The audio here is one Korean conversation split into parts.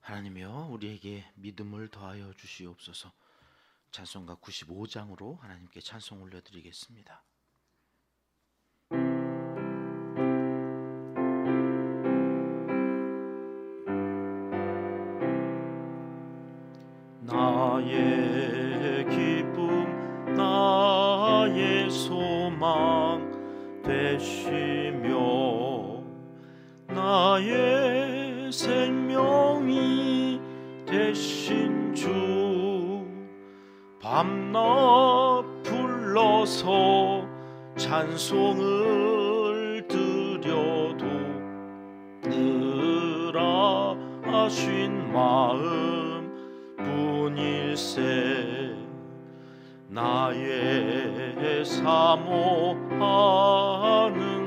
하나님이여, 우리에게 믿음을 더하여 주시옵소서. 찬송가 95장으로 하나님께 찬송 올려드리겠습니다. 나의 기쁨, 나의 소망 되시며 나의 생명이 되신 주, 밤낮 불러서 찬송을 드려도 늘 아신 마음 뿐일세. 나의 사모하는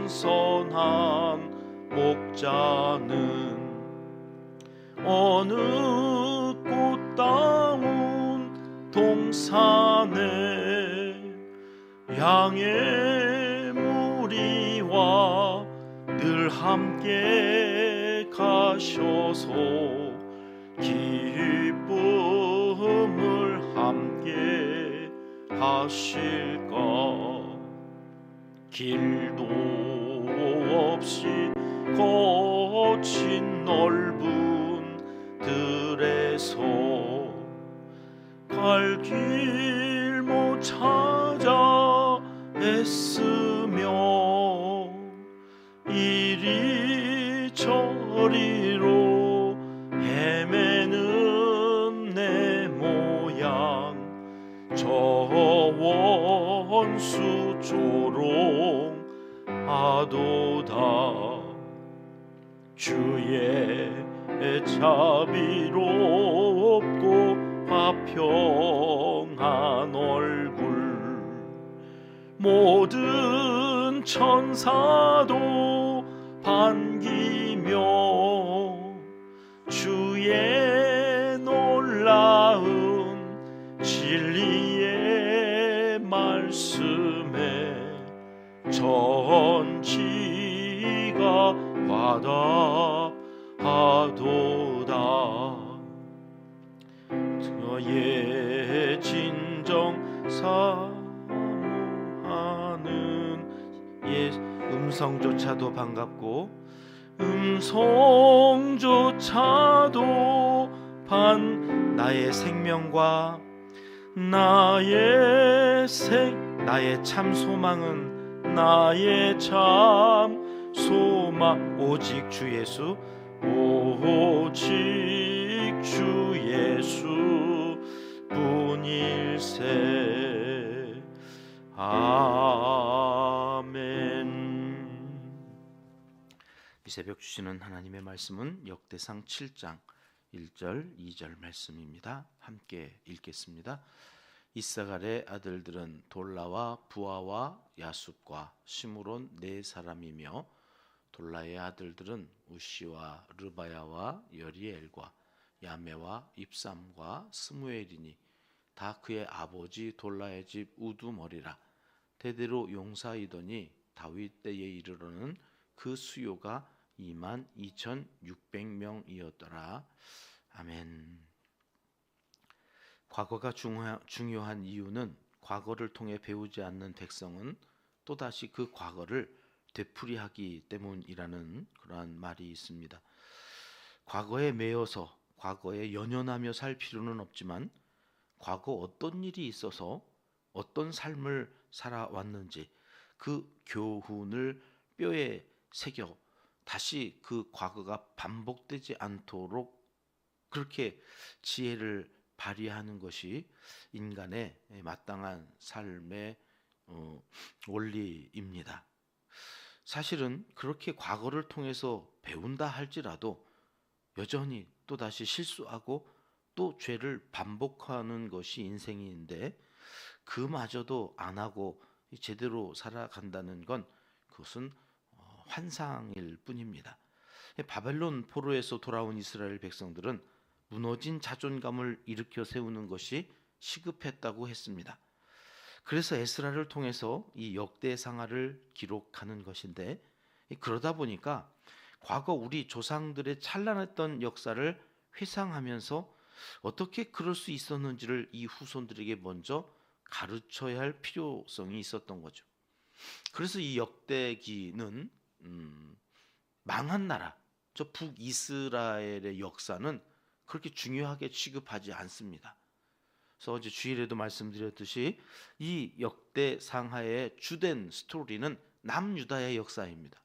선한 목자는 어느 꽃다운 동산에 양의 무리와 늘 함께 가셔서 기쁨을 함께 하실까. 길도 없이 거친 넓은 들에서 갈 길 못 찾아 애쓰며 이리 저리로 헤매는 내 모양, 저 원수 조롱하도다. 주의 자비롭고 화평한 얼굴 모든 천사도 반기며 주의 놀라운 진리의 말씀에 전지가 화답하도다. 너의 진정 사모하는 음성조차도 반갑고 음성조차도 나의 생명과 나의 참 소망은 나의 참 소망 오직 주 예수, 오직 주 예수 뿐일세. 아멘. 이 새벽 주시는 하나님의 말씀은 역대상 7장 1절 2절 말씀입니다. 함께 읽겠습니다. 이사갈의 아들들은 돌라와 부아와 야숫과 시므론 네 사람이며 돌라의 아들들은 우시와 르바야와 여리엘과 야메와 입삼과 스무엘이니 다 그의 아버지 돌라의 집 우두머리라. 대대로 용사이더니 다윗 때에 이르러는 그 수요가 22,600명이었더라. 아멘. 과거가 중요한 이유는 과거를 통해 배우지 않는 백성은 또다시 그 과거를 되풀이하기 때문이라는 그러한 말이 있습니다. 과거에 매여서 과거에 연연하며 살 필요는 없지만 과거 어떤 일이 있어서 어떤 삶을 살아왔는지 그 교훈을 뼈에 새겨 다시 그 과거가 반복되지 않도록 그렇게 지혜를 발휘하는 것이 인간의 마땅한 삶의 원리입니다. 사실은 그렇게 과거를 통해서 배운다 할지라도 여전히 또다시 실수하고 또 죄를 반복하는 것이 인생인데 그마저도 안 하고 제대로 살아간다는 건 그것은 환상일 뿐입니다. 바벨론 포로에서 돌아온 이스라엘 백성들은 무너진 자존감을 일으켜 세우는 것이 시급했다고 했습니다. 그래서 에스라를 통해서 이 역대상하를 기록하는 것인데, 그러다 보니까 과거 우리 조상들의 찬란했던 역사를 회상하면서 어떻게 그럴 수 있었는지를 이 후손들에게 먼저 가르쳐야 할 필요성이 있었던 거죠. 그래서 이 역대기는 망한 나라, 저 북이스라엘의 역사는 그렇게 중요하게 취급하지 않습니다. 그래서 어제 주일에도 말씀드렸듯이 이 역대상하의 주된 스토리는 남유다의 역사입니다.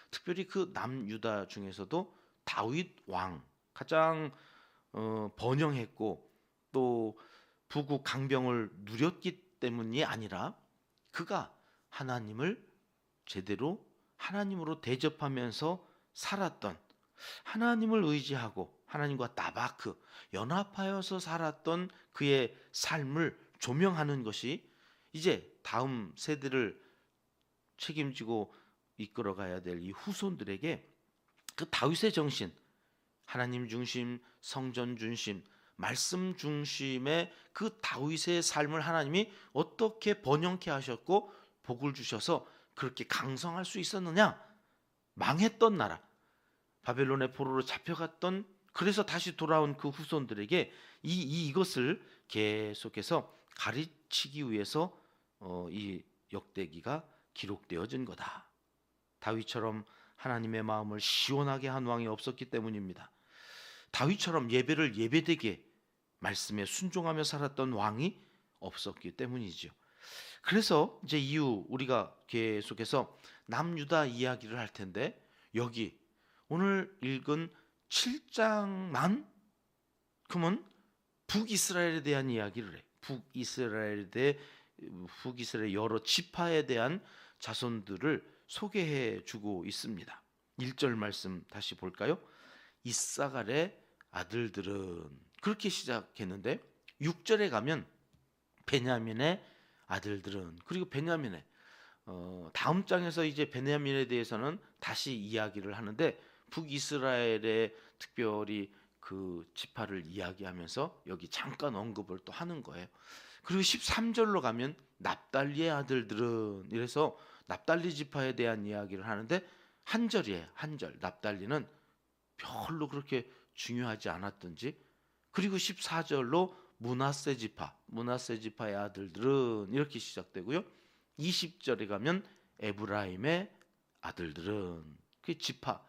특별히 그 남유다 중에서도 다윗 왕 가장 번영했고 또 부국 강병을 누렸기 때문이 아니라 그가 하나님을 제대로 하나님으로 대접하면서 살았던, 하나님을 의지하고 하나님과 나바크 연합하여서 살았던 그의 삶을 조명하는 것이 이제 다음 세대를 책임지고 이끌어가야 될 이 후손들에게 그 다윗의 정신, 하나님 중심, 성전 중심, 말씀 중심의 그 다윗의 삶을 하나님이 어떻게 번영케 하셨고 복을 주셔서 그렇게 강성할 수 있었느냐? 망했던 나라, 바벨론의 포로로 잡혀갔던, 그래서 다시 돌아온 그 후손들에게 이것을 계속해서 가르치기 위해서 이 역대기가 기록되어진 거다. 다윗처럼 하나님의 마음을 시원하게 한 왕이 없었기 때문입니다. 다윗처럼 예배를 예배되게 말씀에 순종하며 살았던 왕이 없었기 때문이죠. 그래서 이제 이후 우리가 계속해서 남유다 이야기를 할 텐데, 여기 오늘 읽은 7장만 그러면 북이스라엘에 대한 이야기를 해. 북이스라엘 여러 지파에 대한 자손들을 소개해 주고 있습니다. 1절 말씀 다시 볼까요? 이사갈의 아들들은, 그렇게 시작했는데 6절에 가면 베냐민의 아들들은, 그리고 베냐민의 다음 장에서 이제 베냐민에 대해서는 다시 이야기를 하는데 북이스라엘의 특별히 그 지파를 이야기하면서 여기 잠깐 언급을 또 하는 거예요. 그리고 13절로 가면 납달리의 아들들은, 이래서 납달리 지파에 대한 이야기를 하는데 한 절이에요. 한 절. 납달리는 별로 그렇게 중요하지 않았던지. 그리고 14절로 므낫세 지파의 아들들은 이렇게 시작되고요. 20절에 가면 에브라임의 아들들은, 그 지파,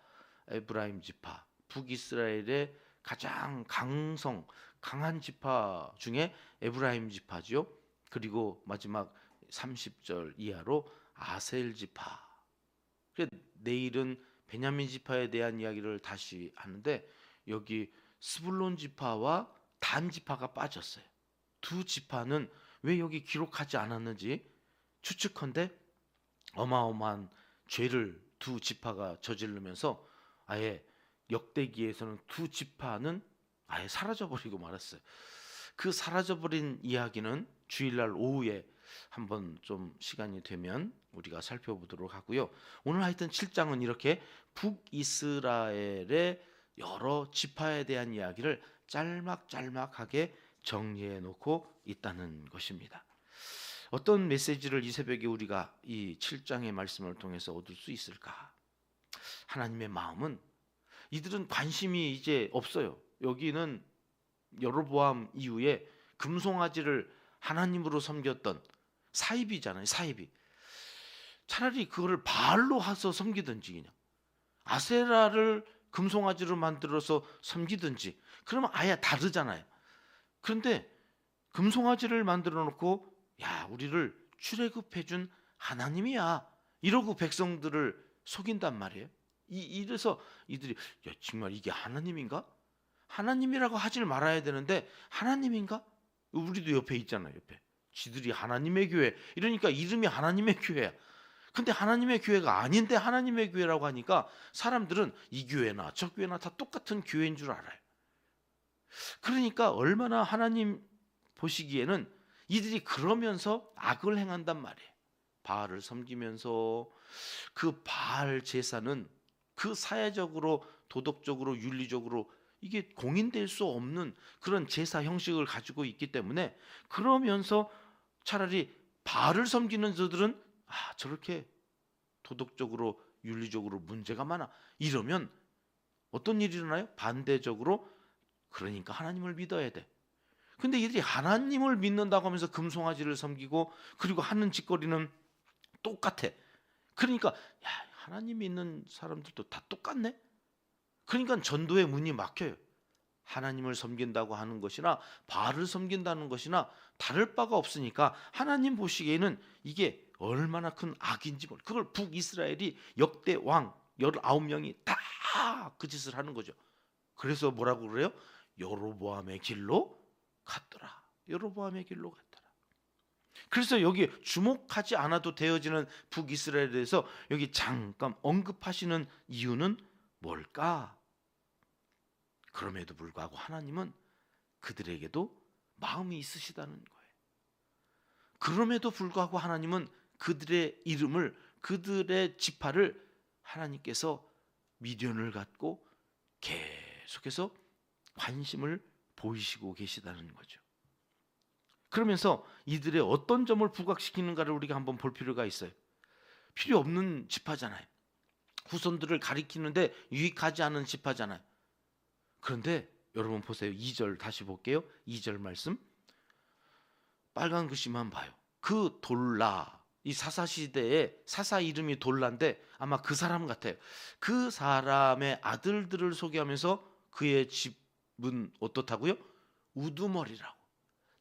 에브라임 지파, 북이스라엘의 가장 강한 지파 중에 에브라임 지파죠. 그리고 마지막 30절 이하로 아셀 지파. 내일은 베냐민 지파에 대한 이야기를 다시 하는데 여기 스불론 지파와 단 지파가 빠졌어요. 두 지파는 왜 여기 기록하지 않았는지 추측컨대 어마어마한 죄를 두 지파가 저지르면서 아예 역대기에서는 두 지파는 아예 사라져버리고 말았어요. 그 사라져버린 이야기는 주일날 오후에 한번 좀 시간이 되면 우리가 살펴보도록 하고요. 오늘 하여튼 7장은 이렇게 북이스라엘의 여러 지파에 대한 이야기를 짤막짤막하게 정리해 놓고 있다는 것입니다. 어떤 메시지를 이 새벽에 우리가 이 7장의 말씀을 통해서 얻을 수 있을까? 하나님의 마음은, 이들은 관심이 이제 없어요. 여기는 여로보암 이후에 금송아지를 하나님으로 섬겼던 사입이잖아요. 사입이. 차라리 그거를 바알로 해서 섬기든지, 그냥 아세라를 금송아지로 만들어서 섬기든지, 그러면 아예 다르잖아요. 그런데 금송아지를 만들어 놓고 야, 우리를 출애굽해준 하나님이야, 이러고 백성들을 속인단 말이에요. 이래서 이들이 야, 정말 이게 하나님인가? 하나님이라고 하질 말아야 되는데 하나님인가? 우리도 옆에 있잖아요. 옆에 지들이 하나님의 교회 이러니까 이름이 하나님의 교회야. 근데 하나님의 교회가 아닌데 하나님의 교회라고 하니까 사람들은 이 교회나 저 교회나 다 똑같은 교회인 줄 알아요. 그러니까 얼마나 하나님 보시기에는 이들이 그러면서 악을 행한단 말이에요. 바알을 섬기면서 그 바알 제사는 그 사회적으로, 도덕적으로, 윤리적으로 이게 공인될 수 없는 그런 제사 형식을 가지고 있기 때문에, 그러면서 차라리 바알을 섬기는 저들은 저렇게 도덕적으로 윤리적으로 문제가 많아, 이러면 어떤 일이 일어나요? 반대적으로 그러니까 하나님을 믿어야 돼. 근데 이들이 하나님을 믿는다고 하면서 금송아지를 섬기고 그리고 하는 짓거리는 똑같아. 그러니까 야, 하나님 믿는 사람들도 다 똑같네. 그러니까 전도의 문이 막혀요. 하나님을 섬긴다고 하는 것이나 바알을 섬긴다는 것이나 다를 바가 없으니까 하나님 보시기에는 이게 얼마나 큰 악인지 몰라. 그걸 북이스라엘이 역대 왕 19명이 다 그 짓을 하는 거죠. 그래서 뭐라고 그래요? 여로보암의 길로 갔더라. 여로보암의 길로 갔더라. 그래서 여기 주목하지 않아도 되어지는 북이스라엘에 대해서 여기 잠깐 언급하시는 이유는 뭘까? 그럼에도 불구하고 하나님은 그들에게도 마음이 있으시다는 거예요. 그럼에도 불구하고 하나님은 그들의 이름을, 그들의 지파를 하나님께서 미련을 갖고 계속해서 관심을 보이시고 계시다는 거죠. 그러면서 이들의 어떤 점을 부각시키는가를 우리가 한번 볼 필요가 있어요. 필요 없는 지파잖아요. 후손들을 가리키는데 유익하지 않은 지파잖아요. 그런데 여러분 보세요. 2절 다시 볼게요. 2절 말씀. 빨간 글씨만 봐요. 그 돌라, 이 사사시대에 사사 이름이 돌라인데 아마 그 사람 같아요. 그 사람의 아들들을 소개하면서 그의 집은 어떻다고요? 우두머리라고,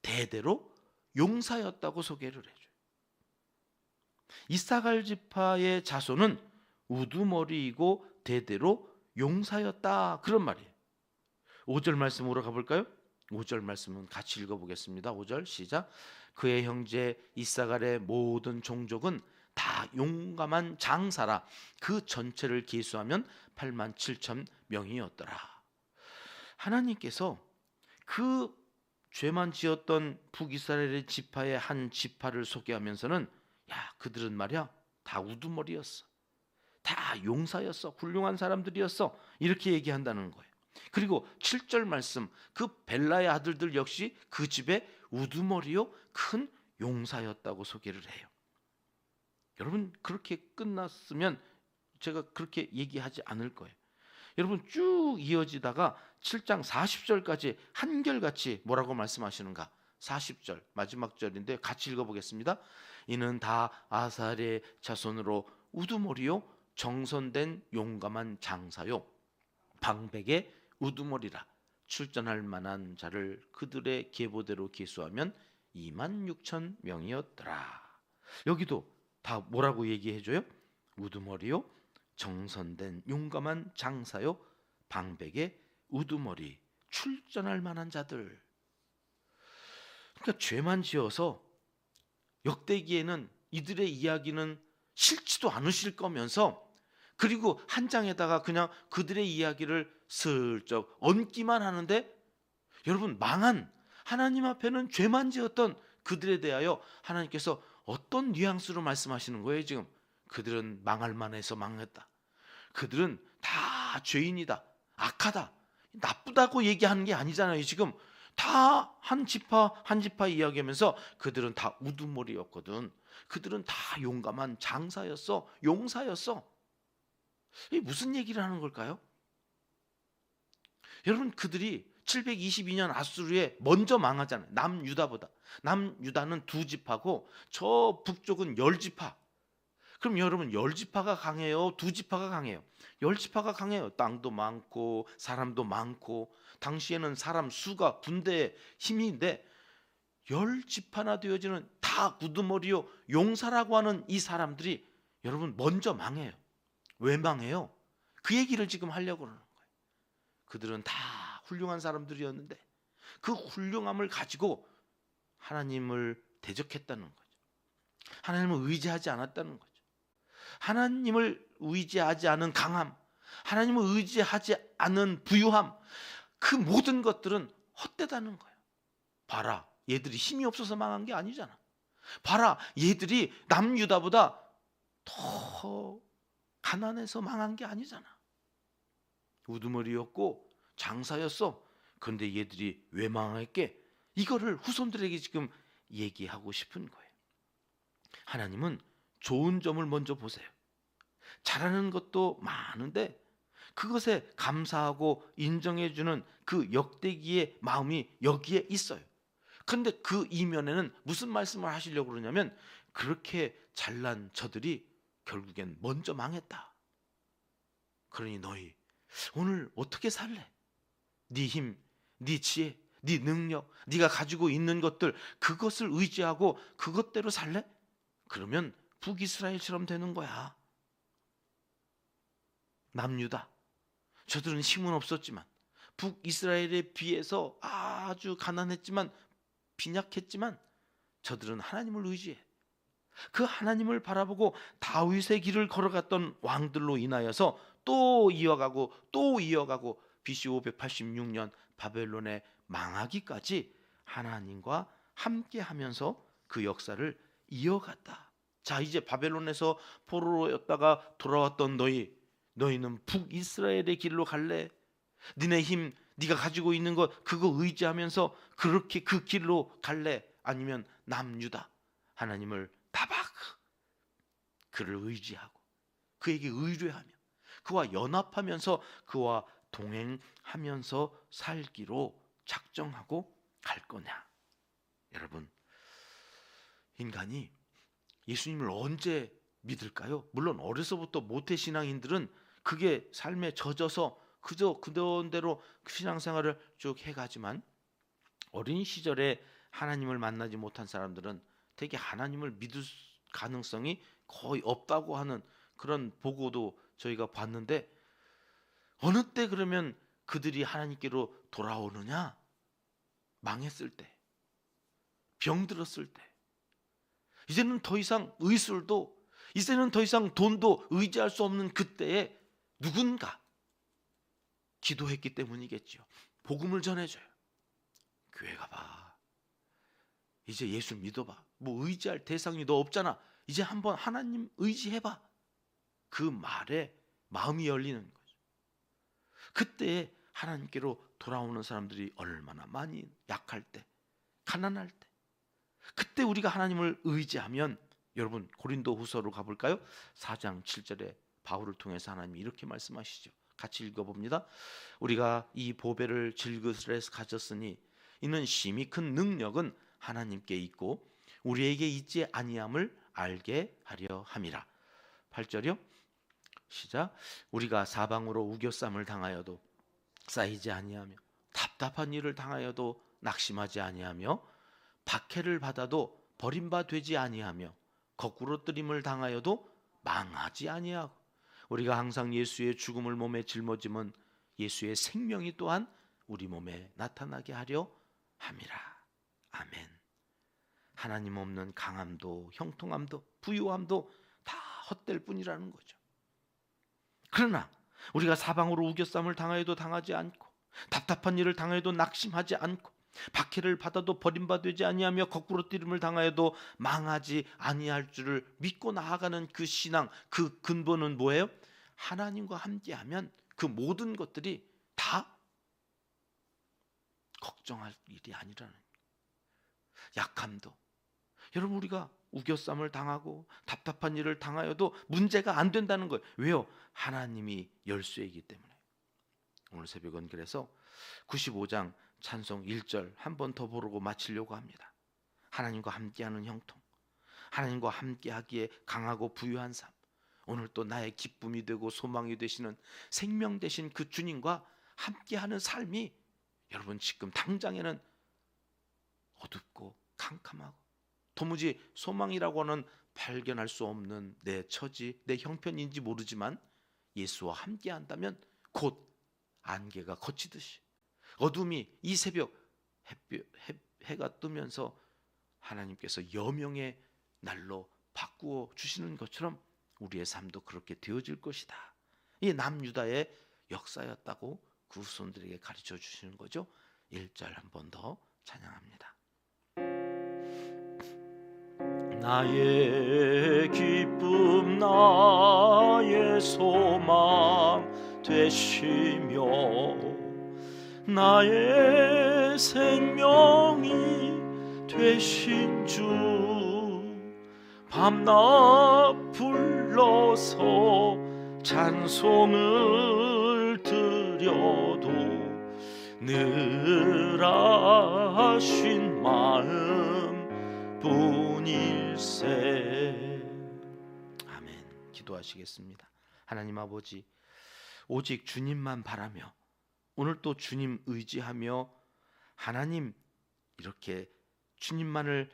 대대로 용사였다고 소개를 해줘요. 이사갈 지파의 자손은 우두머리이고 대대로 용사였다, 그런 말이에요. 5절 말씀으로 가볼까요? 5절 말씀은 같이 읽어보겠습니다. 5절 시작. 그의 형제 이사갈의 모든 종족은 다 용감한 장사라. 그 전체를 계수하면 8만 7천 명이었더라. 하나님께서 그 죄만 지었던 북이스라엘의 지파의 한 지파를 소개하면서는 야, 그들은 말이야 다 우두머리였어, 다 용사였어, 훌륭한 사람들이었어, 이렇게 얘기한다는 거예요. 그리고 7절 말씀, 그 벨라의 아들들 역시 그 집에 우두머리요 큰 용사였다고 소개를 해요. 여러분, 그렇게 끝났으면 제가 그렇게 얘기하지 않을 거예요. 여러분, 쭉 이어지다가 7장 40절까지 한결같이 뭐라고 말씀하시는가? 40절 마지막 절인데 같이 읽어보겠습니다. 이는 다 아살의 자손으로 우두머리요 정선된 용감한 장사요 방백의 우두머리라. 출전할 만한 자를 그들의 계보대로 계수하면 2만 6천 명이었더라. 여기도 다 뭐라고 얘기해줘요? 우두머리요 정선된 용감한 장사요 방백의 우두머리, 출전할 만한 자들. 그러니까 죄만 지어서 역대기에는 이들의 이야기는 싫지도 않으실 거면서, 그리고 한 장에다가 그냥 그들의 이야기를 슬쩍 얹기만 하는데, 여러분, 망한, 하나님 앞에는 죄만 지었던 그들에 대하여 하나님께서 어떤 뉘앙스로 말씀하시는 거예요? 지금 그들은 망할 만해서 망했다, 그들은 다 죄인이다, 악하다, 나쁘다고 얘기하는 게 아니잖아요. 지금 다 한 지파 한 지파 이야기하면서 그들은 다 우두머리였거든, 그들은 다 용감한 장사였어, 용사였어. 이게 무슨 얘기를 하는 걸까요? 여러분, 그들이 722년 아수르에 먼저 망하잖아요. 남유다보다. 남유다는 2지파고 저 북쪽은 10지파. 그럼 여러분, 10지파가 강해요, 2지파가 강해요? 10지파가 강해요. 땅도 많고 사람도 많고 당시에는 사람 수가 군대의 힘인데 10지파나 되어지는 다 우두머리요 용사라고 하는 이 사람들이 여러분 먼저 망해요. 왜 망해요? 그 얘기를 지금 하려고 그러는 거예요. 그들은 다 훌륭한 사람들이었는데 그 훌륭함을 가지고 하나님을 대적했다는 거죠. 하나님을 의지하지 않았다는 거죠. 하나님을 의지하지 않은 강함, 하나님을 의지하지 않은 부유함, 그 모든 것들은 헛되다는 거예요. 봐라, 얘들이 힘이 없어서 망한 게 아니잖아. 봐라, 얘들이 남유다보다 더 가난해서 망한 게 아니잖아. 우두머리였고 장사였어. 그런데 얘들이 왜 망했게? 이거를 후손들에게 지금 얘기하고 싶은 거예요. 하나님은 좋은 점을 먼저 보세요. 잘하는 것도 많은데 그것에 감사하고 인정해주는 그 역대기의 마음이 여기에 있어요. 그런데 그 이면에는 무슨 말씀을 하시려고 그러냐면, 그렇게 잘난 저들이 결국엔 먼저 망했다. 그러니 너희 오늘 어떻게 살래? 네 힘, 네 지혜, 네 능력, 네가 가지고 있는 것들, 그것을 의지하고 그것대로 살래? 그러면 북이스라엘처럼 되는 거야. 남유다, 저들은 힘은 없었지만, 북이스라엘에 비해서 아주 가난했지만, 빈약했지만, 저들은 하나님을 의지해. 그 하나님을 바라보고 다윗의 길을 걸어갔던 왕들로 인하여서 또 이어가고 또 이어가고 BC 586년 바벨론의 망하기까지 하나님과 함께하면서 그 역사를 이어갔다. 자, 이제 바벨론에서 포로였다가 돌아왔던 너희는 북이스라엘의 길로 갈래? 니네 힘, 네가 가지고 있는 것 그거 의지하면서 그렇게 그 길로 갈래? 아니면 남유다, 하나님을 다박 그를 의지하고 그에게 의뢰하며 그와 연합하면서 그와 동행하면서 살기로 작정하고 갈 거냐? 여러분, 인간이 예수님을 언제 믿을까요? 물론 어려서부터 모태신앙인들은 그게 삶에 젖어서 그저 그런 대로 신앙생활을 쭉 해가지만, 어린 시절에 하나님을 만나지 못한 사람들은 되게 하나님을 믿을 가능성이 거의 없다고 하는 그런 보고도 저희가 봤는데, 어느 때 그러면 그들이 하나님께로 돌아오느냐? 망했을 때, 병들었을 때, 이제는 더 이상 의술도, 이제는 더 이상 돈도 의지할 수 없는 그때에 누군가 기도했기 때문이겠죠. 복음을 전해줘요. 교회 가봐, 이제 예수 믿어봐, 뭐 의지할 대상이 너 없잖아, 이제 한번 하나님 의지해봐. 그 말에 마음이 열리는 거죠. 그때 하나님께로 돌아오는 사람들이 얼마나 많이 약할 때, 가난할 때, 그때 우리가 하나님을 의지하면, 여러분 고린도 후서로 가볼까요? 4장 7절에 바울을 통해서 하나님이 이렇게 말씀하시죠. 같이 읽어봅니다. 우리가 이 보배를 질그릇에서 가졌으니 이는 심히 큰 능력은 하나님께 있고 우리에게 있지 아니함을 알게 하려 함이라. 8절이요. 시작. 우리가 사방으로 우겨쌈을 당하여도 쌓이지 아니하며 답답한 일을 당하여도 낙심하지 아니하며 박해를 받아도 버림받지 아니하며 거꾸로 뜨림을 당하여도 망하지 아니하고 우리가 항상 예수의 죽음을 몸에 짊어짐은 예수의 생명이 또한 우리 몸에 나타나게 하려 함이라. 아멘. 하나님 없는 강함도 형통함도 부유함도 다 헛될 뿐이라는 거죠. 그러나 우리가 사방으로 우겨쌈을 당하여도 당하지 않고 답답한 일을 당하여도 낙심하지 않고 박해를 받아도 버림받지 아니하며 거꾸로 뛰림을 당하여도 망하지 아니할 줄을 믿고 나아가는 그 신앙, 그 근본은 뭐예요? 하나님과 함께하면 그 모든 것들이 다 걱정할 일이 아니라는 거예요. 약함도, 여러분 우리가 우겨쌈을 당하고 답답한 일을 당하여도 문제가 안 된다는 거예요. 왜요? 하나님이 열쇠이기 때문에. 오늘 새벽은 그래서 95장 찬송 1절 한 번 더 부르고 마치려고 합니다. 하나님과 함께하는 형통, 하나님과 함께하기에 강하고 부유한 삶, 오늘 또 나의 기쁨이 되고 소망이 되시는 생명 되신 그 주님과 함께하는 삶이 여러분 지금 당장에는 어둡고 캄캄하고 도무지 소망이라고 하는 발견할 수 없는 내 처지, 내 형편인지 모르지만 예수와 함께한다면 곧 안개가 걷히듯이 어둠이 이 새벽 해가 뜨면서 하나님께서 여명의 날로 바꾸어 주시는 것처럼 우리의 삶도 그렇게 되어질 것이다. 이 남유다의 역사였다고 그 후손들에게 가르쳐 주시는 거죠. 1절 한 번 더 찬양합니다. 나의 기쁨 나의 소망 되시며 나의 생명이 되신 주 밤낮 불러서 찬송을 예물을 드려도 늘 아신 마음 뿐일세. 아멘. 기도하시겠습니다. 하나님 아버지, 오직 주님만 바라며 오늘 또 주님 의지하며 하나님 이렇게 주님만을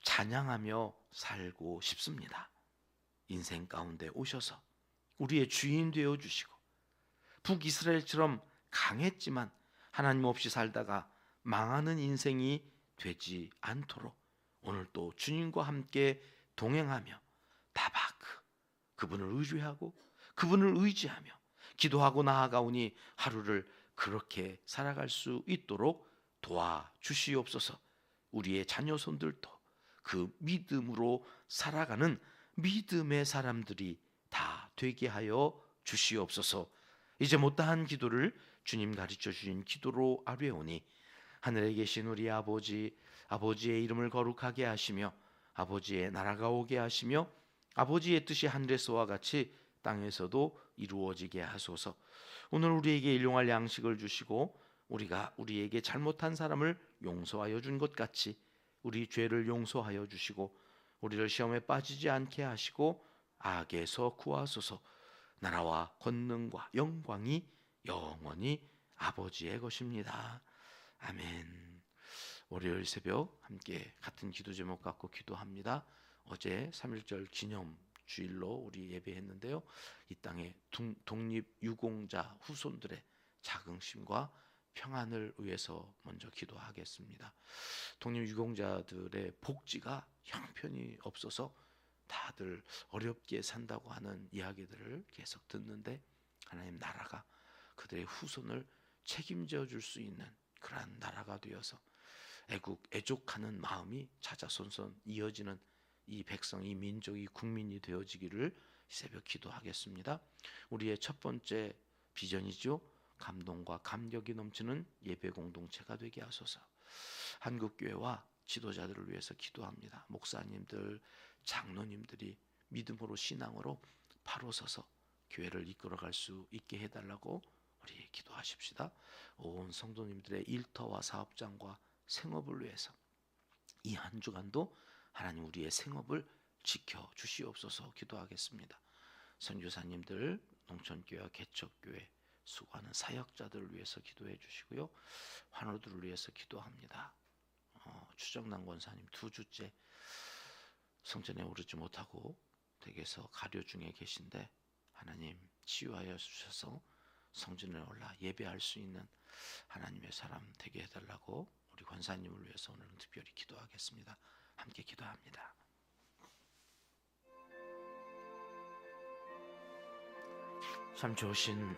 찬양하며 살고 싶습니다. 인생 가운데 오셔서 우리의 주인 되어 주시고 북이스라엘처럼 강했지만 하나님 없이 살다가 망하는 인생이 되지 않도록 오늘 또 주님과 함께 동행하며 다바크 그분을 의뢰하고 그분을 의지하며 기도하고 나아가오니 하루를 그렇게 살아갈 수 있도록 도와주시옵소서. 우리의 자녀손들도 그 믿음으로 살아가는 믿음의 사람들이 다 되게 하여 주시옵소서. 이제 못다한 기도를 주님 가르쳐 주신 기도로 아뢰오니 하늘에 계신 우리 아버지, 아버지의 이름을 거룩하게 하시며 아버지의 나라가 오게 하시며 아버지의 뜻이 하늘에서와 같이 땅에서도 이루어지게 하소서. 오늘 우리에게 일용할 양식을 주시고 우리가 우리에게 잘못한 사람을 용서하여 준 것 같이 우리 죄를 용서하여 주시고 우리를 시험에 빠지지 않게 하시고 악에서 구하소서. 나라와 권능과 영광이 영원히 아버지의 것입니다. 아멘. 월요일 새벽 함께 같은 기도 제목 갖고 기도합니다. 어제 3.1절 기념 주일로 우리 예배했는데요. 이 땅의 독립유공자 후손들의 자긍심과 평안을 위해서 먼저 기도하겠습니다. 독립유공자들의 복지가 형편이 없어서 다들 어렵게 산다고 하는 이야기들을 계속 듣는데 하나님 나라가 그들의 후손을 책임져 줄 수 있는 그러한 나라가 되어서 애족하는 마음이 차차손손 이어지는 이 백성, 이 민족이 국민이 되어지기를 새벽 기도하겠습니다. 우리의 첫 번째 비전이죠. 감동과 감격이 넘치는 예배 공동체가 되게 하소서. 한국교회와 지도자들을 위해서 기도합니다. 목사님들, 장로님들이 믿음으로 신앙으로 바로 서서 교회를 이끌어갈 수 있게 해달라고 우리 기도하십시다. 온 성도님들의 일터와 사업장과 생업을 위해서 이 한 주간도 하나님 우리의 생업을 지켜 주시옵소서 기도하겠습니다. 선교사님들, 농촌교회와 개척교회 수고하는 사역자들을 위해서 기도해 주시고요. 환우들을 위해서 기도합니다. 추정남 권사님 2주째 성전에 오르지 못하고 댁에서 가려 중에 계신데 하나님 치유하여 주셔서 성전에 올라 예배할 수 있는 하나님의 사람 되게 해달라고 우리 권사님을 위해서 오늘은 특별히 기도하겠습니다. 함께 기도합니다. 참 좋으신